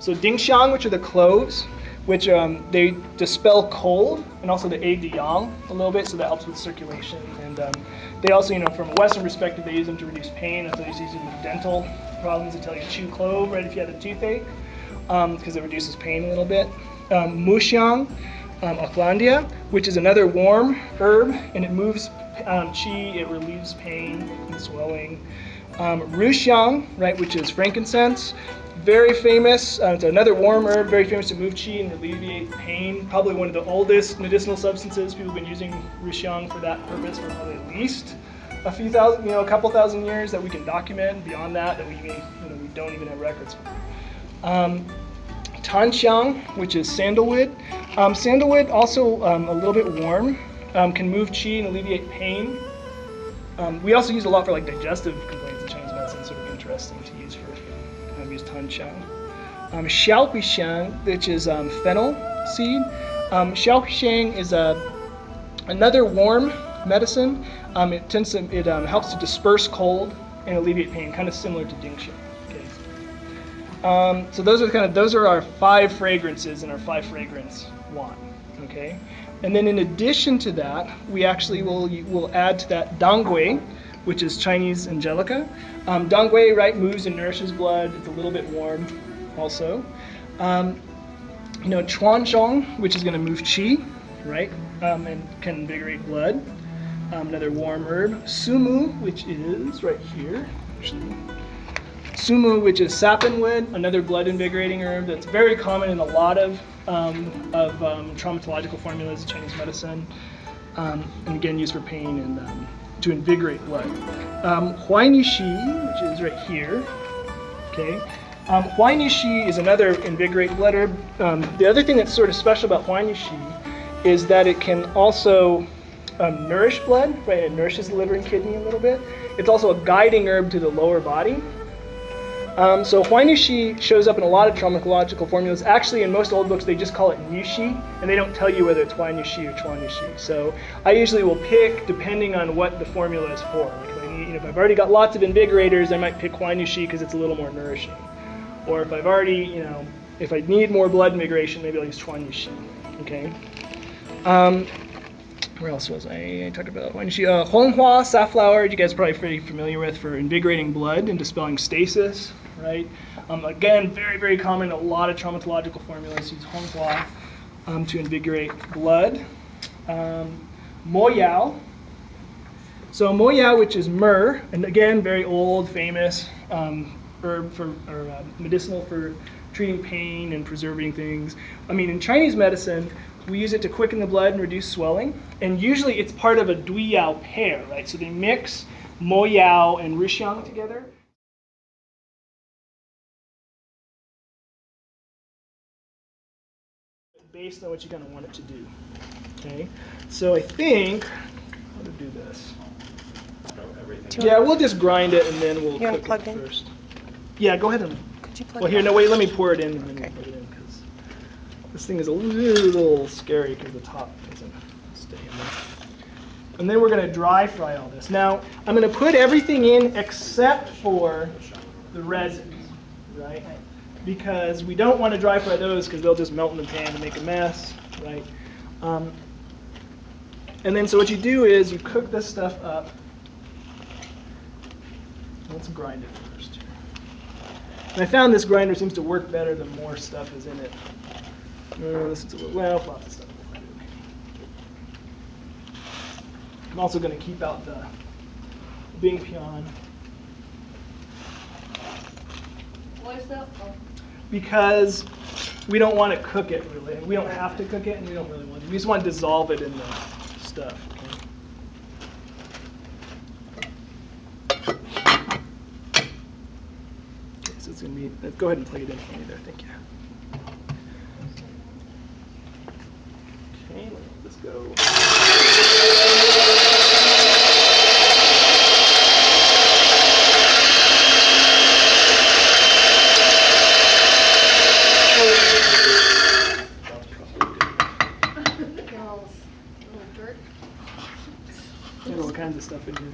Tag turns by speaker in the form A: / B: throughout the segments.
A: So dingxiang, which are the cloves, which they dispel cold and also they aid the yang a little bit, so that helps with circulation. And they also, from a Western perspective, they use them to reduce pain. That's why they use them in dental problems. They tell you to chew clove right if you have a toothache, because it reduces pain a little bit. Muxiang, Aucklandia, which is another warm herb, and it moves qi, it relieves pain and swelling. Ruxiang, right, which is frankincense, very famous. It's another warm herb, very famous to move qi and alleviate pain. Probably one of the oldest medicinal substances. People have been using Ruxiang for that purpose for probably at least a few thousand, a couple thousand years that we can document. Beyond that we don't even have records for. Tanxiang, which is sandalwood. Sandalwood also a little bit warm, can move qi and alleviate pain. We also use a lot for like digestive complaints in Chinese medicine. Sort of interesting to use for use tanxiang. Xiaohuixiang, which is fennel seed. Xiaohuixiang is another warm medicine. It helps to disperse cold and alleviate pain, kind of similar to dingxiang. So those are our 5 fragrances in our 5 fragrance wand. Okay, and then in addition to that, we actually will add to that dangui, which is Chinese angelica. Dangui, right, moves and nourishes blood. It's a little bit warm, also. Chuanzhong, which is going to move qi, right, and can invigorate blood. Another warm herb. Sumu, which is right here, actually. Sumu, which is sapinwood, another blood invigorating herb that's very common in a lot of traumatological formulas in Chinese medicine, and again used for pain and to invigorate blood. Huainishi, which is right here. Okay, Huainishi is another invigorate blood herb. The other thing that's sort of special about Huainishi is that it can also nourish blood. Right, it nourishes the liver and kidney a little bit. It's also a guiding herb to the lower body. So Huainishi shows up in a lot of traumatological formulas. Actually, in most old books, they just call it Nishi, and they don't tell you whether it's Huainishi or Chuanishi. So I usually will pick depending on what the formula is for. Like if I've already got lots of invigorators, I might pick Huainishi because it's a little more nourishing. Or if I've already, if I need more blood invigoration, maybe I'll use Chuanishi. Okay. Where else was I talked about? Honghua, safflower, you guys are probably pretty familiar with for invigorating blood and dispelling stasis, right? Again, very, very common. A lot of traumatological formulas use Honghua to invigorate blood. Moyao. So Moyao, which is myrrh, and again, very old, famous herb medicinal for treating pain and preserving things. In Chinese medicine, we use it to quicken the blood and reduce swelling. And usually it's part of a duiyao pair, right? So they mix moyao and ruxiang together. Based on what you kind of want it to do. Okay? So I think, how to do this? Yeah, we'll just grind it and then we'll cook it first. Yeah, go ahead and.
B: Could you plug
A: well, here, no, wait, let me pour it in and then we'll put it in. This thing is a little scary because the top doesn't stay in there. And then we're going to dry fry all this. Now, I'm going to put everything in except for the resins, right? Because we don't want to dry fry those because they'll just melt in the pan and make a mess, right? And then so what you do is you cook this stuff up. Let's grind it first. And I found this grinder seems to work better the more stuff is in it. This is lots of stuff. I'm also going to keep out the Bing Pian.
B: Why is that? Oh.
A: Because we don't want to cook it really. We don't have to cook it, and we don't really want to. We just want to dissolve it in the stuff. Okay, so it's going to be. Go ahead and plug it in for me there. Thank you. Okay, let this go. There's all kinds of stuff in here.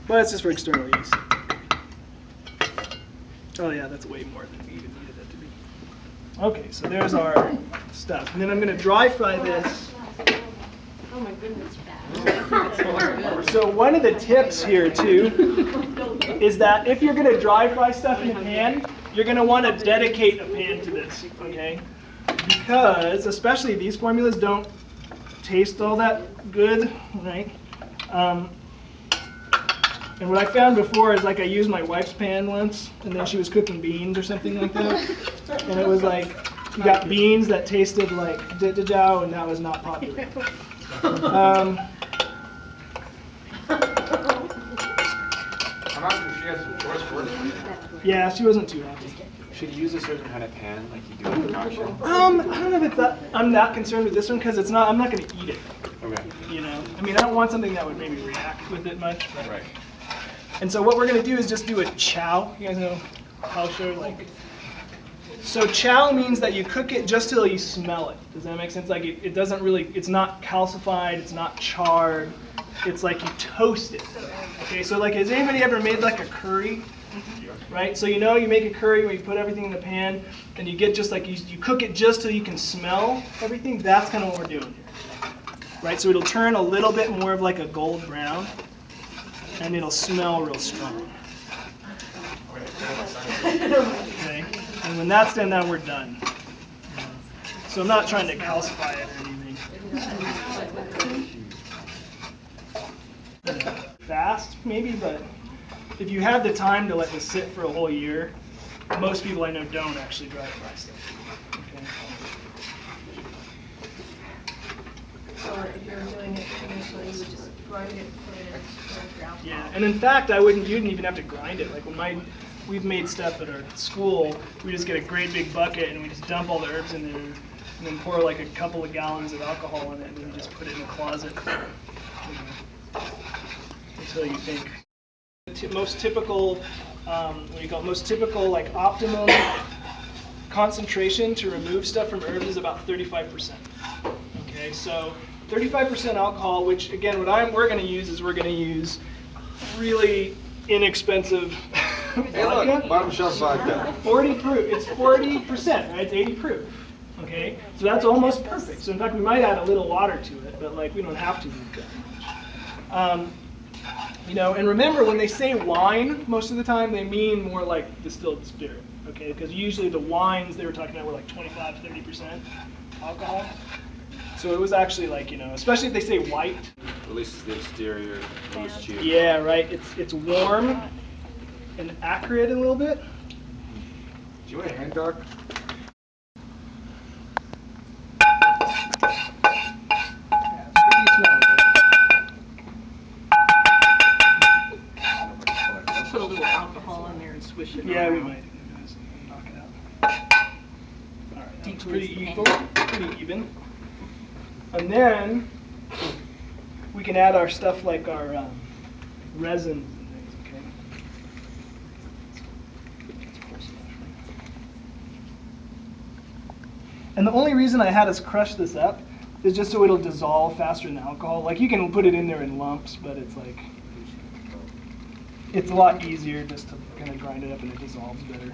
A: But it's just for external use. Oh yeah, that's way more than we even needed it to be. Okay, so there's our stuff. And then I'm going to dry fry this.
B: Oh my goodness.
A: So one of the tips here too is that if you're going to dry fry stuff in a pan, you're going to want to dedicate a pan to this, okay? Because especially these formulas don't taste all that good, right? And what I found before is like I used my wife's pan once, and then she was cooking beans or something like that, and it was like you got beans that tasted like jiao, and that was not popular.
C: I'm asking if she has some choice words for you.
A: Yeah, she wasn't too happy.
C: Should you use a certain kind of pan like you do in concoction?
A: I don't know if it's that, I'm that concerned with this one because it's not. I'm not going to eat it.
C: Okay.
A: You know, I mean, I don't want something that would maybe react with it much. But.
C: Right.
A: And so what we're going to do is just do a chow. You guys know how show like. So chow means that you cook it just till you smell it. Does that make sense? Like it doesn't really. It's not calcified. It's not charred. It's like you toast it. Okay. So like, has anybody ever made like a curry? Right, so you know you make a curry when you put everything in the pan, and you get just like you cook it just till you can smell everything. That's kind of what we're doing here, right? So it'll turn a little bit more of like a gold brown, and it'll smell real strong. Okay, and when that's done, now we're done. So I'm not trying to calcify it or anything. Fast, maybe, but. If you have the time to let this sit for a whole year, most people I know don't actually dry fry stuff. Okay.
B: So if you're doing it initially, you would just grind it, put it in your alcohol.
A: Yeah, and in fact, you wouldn't even have to grind it. Like when we've made stuff at our school, we just get a great big bucket and we just dump all the herbs in there, and then pour like a couple of gallons of alcohol in it, and then you just put it in the closet until you think. Most typical, most typical like optimum concentration to remove stuff from herbs is about 35%. Okay, so 35% alcohol, which again, we're going to use is we're going to use really inexpensive vodka.
C: Bottom shelf vodka.
A: 40 proof. It's 40%, right? It's 80 proof. Okay, so that's almost perfect. So in fact, we might add a little water to it, but like we don't have to do that much. You know, and remember when they say wine, most of the time they mean more like distilled spirit, okay? Because usually the wines they were talking about were like 25, 30% alcohol. So it was actually like, you know, especially if they say white.
C: Releases the exterior, loose cheese.
A: Yeah, right. It's warm and acrid a little bit.
C: Do you want a hand dog?
A: Yeah, it's pretty smelly.
B: Put a little alcohol in there and swish it.
A: Yeah, we
B: around.
A: might. Knock it out. All right, it's pretty even. And then we can add our stuff like our resins and things, okay? And the only reason I had us crush this up is just so it'll dissolve faster in the alcohol. Like you can put it in there in lumps, but it's like, it's a lot easier just to kind of grind it up and it dissolves better.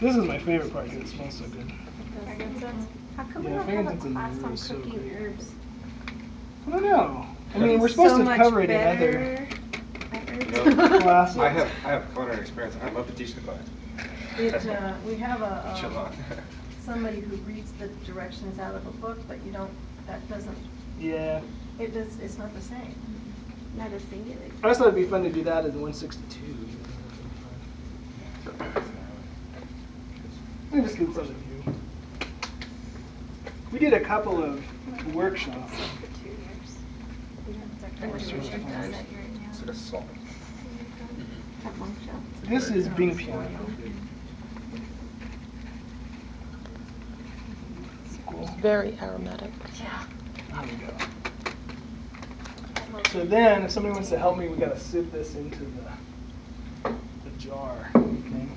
A: This is my favorite part because it smells so good.
D: Frankincense? How come we
A: Yeah,
D: don't have a
A: frankincense and
D: class
A: myrrh
D: on
A: is so
D: cooking
A: great.
D: herbs?
A: I don't know. I mean,
D: It's
A: we're supposed
D: so
A: to
D: much
A: cover it in
D: better
A: other
D: at herbs.
A: classes.
C: I have culinary experience. I'd love to teach the class.
B: We have
C: Chill out.
B: somebody who reads the directions out of a book, but that doesn't,
A: Yeah.
B: it's not the same.
D: Not a singular.
A: I just thought it'd be fun to do that in 162. Let me just get something new. We did a couple of workshops.
D: For 2 years. We have
B: And
D: our
B: it's
D: first
B: really
D: year
B: done.
D: that year right now.
C: It's like a salt.
D: At Monk Shop.
A: This is Bing Piano. Cool.
E: Very aromatic.
D: Yeah.
A: There we go. So then, if somebody wants to help me, we gotta sieve this into the jar. Okay.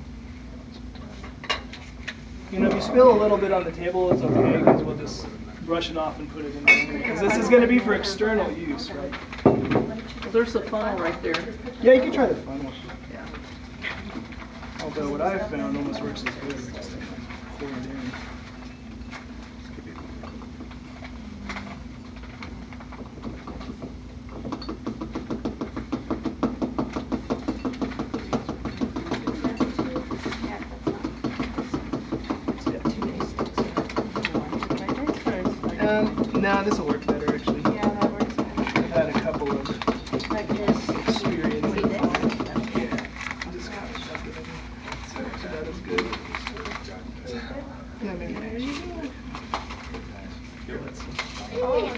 A: You know, if you spill a little bit on the table, it's okay because we'll just brush it off and put it in there. Because this is going to be for external use, right?
B: Why don't you
E: Well, there's the funnel right there.
A: Yeah, you can try the funnel.
E: Yeah.
A: Although what I've found almost works as good as just pour it in.
D: Yeah, that's not.
A: No, this will work better actually.
D: Yeah, that works better.
A: I've had a couple of
D: Like this.
A: experiences.
D: See this?
A: Yeah, you just kind of shove it in. So it's about as good. Yeah, maybe.
D: There you go.
A: Let's see.
D: Oh,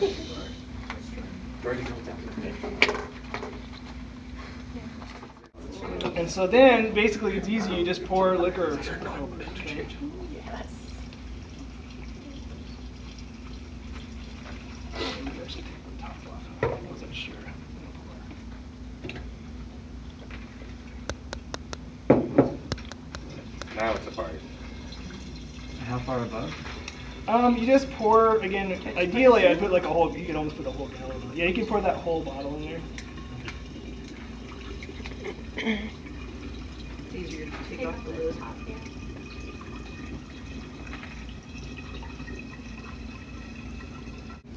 A: And so then, basically, it's easy. You just pour liquor over it. Okay?
D: yes.
A: Maybe I should take the top off. I wasn't sure.
C: Now it's a party.
F: How far above?
A: You just pour, again, ideally I'd put like a whole, you could almost put a whole gallon on. Yeah, you can pour that whole bottle in there.
E: It's easier to take off the lid.
D: Top, yeah.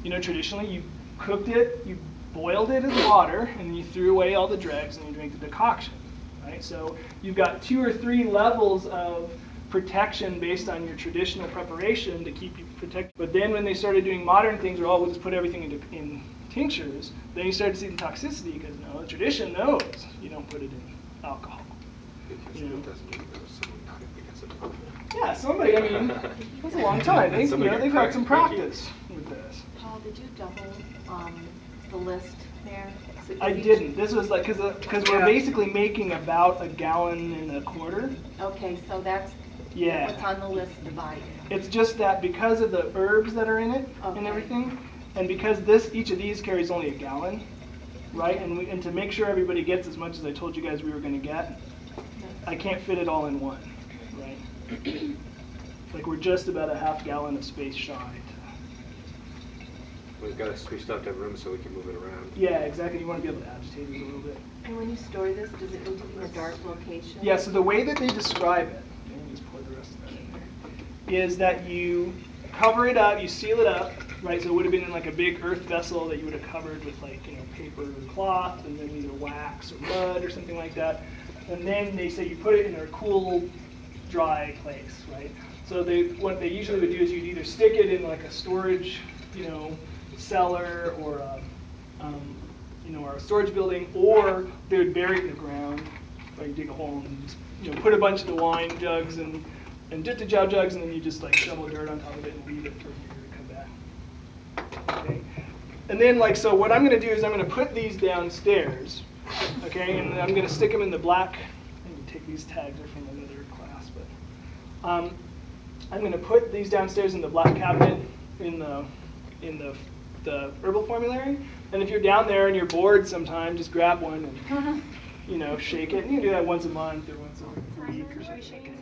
A: You know, traditionally you cooked it, you boiled it in water, and then you threw away all the dregs and you drank the decoction, right? So you've got 2 or 3 levels of protection based on your traditional preparation to keep you protected. But then when they started doing modern things where, oh, we'll just put everything in tinctures, then you started to see the toxicity because no, the tradition knows you don't put it in alcohol. You know? Yeah, somebody, I mean, that's a long time. They've had some practice with this.
B: Paul, did you double the list there? So
A: I
B: each-
A: didn't. This was like, because we're
E: Yeah.
A: basically making about 1.25 gallons.
B: Okay, so that's
A: Yeah.
B: what's on the list divided.
A: It's just that because of the herbs that are in it and
B: Okay.
A: everything, and because each of these carries only 1 gallon, right? And to make sure everybody gets as much as I told you guys we were going to get, I can't fit it all in one, right? Like we're just about 1/2 gallon of space shy.
C: We still have to have room so we can move it around.
A: Yeah, exactly. You want to be able to agitate it a little bit.
B: And when you store this, does it need to be in a dark location?
A: Yeah, so the way that they describe it, let me just pour the rest of that in there, is that you cover it up, you seal it up, right? So it would have been in like a big earth vessel that you would have covered with like, paper or cloth, and then either wax or mud or something like that. And then they say you put it in a cool, dry place, right? So what they usually would do is you'd either stick it in like a storage, cellar or or a storage building, or they would bury it in the ground, like dig a hole and just, put a bunch of the wine jugs and jitta-jow jugs, and then you just like shovel dirt on top of it and leave it for a year to come back. Okay. And then so what I'm going to do is I'm going to put these downstairs, okay, and I'm going to stick them in the black. I need to take these tags are from another class, but I'm going to put these downstairs in the black cabinet in the herbal formulary. And if you're down there and you're bored sometime, just grab one and shake it. And you can do that once a month or once a week or something.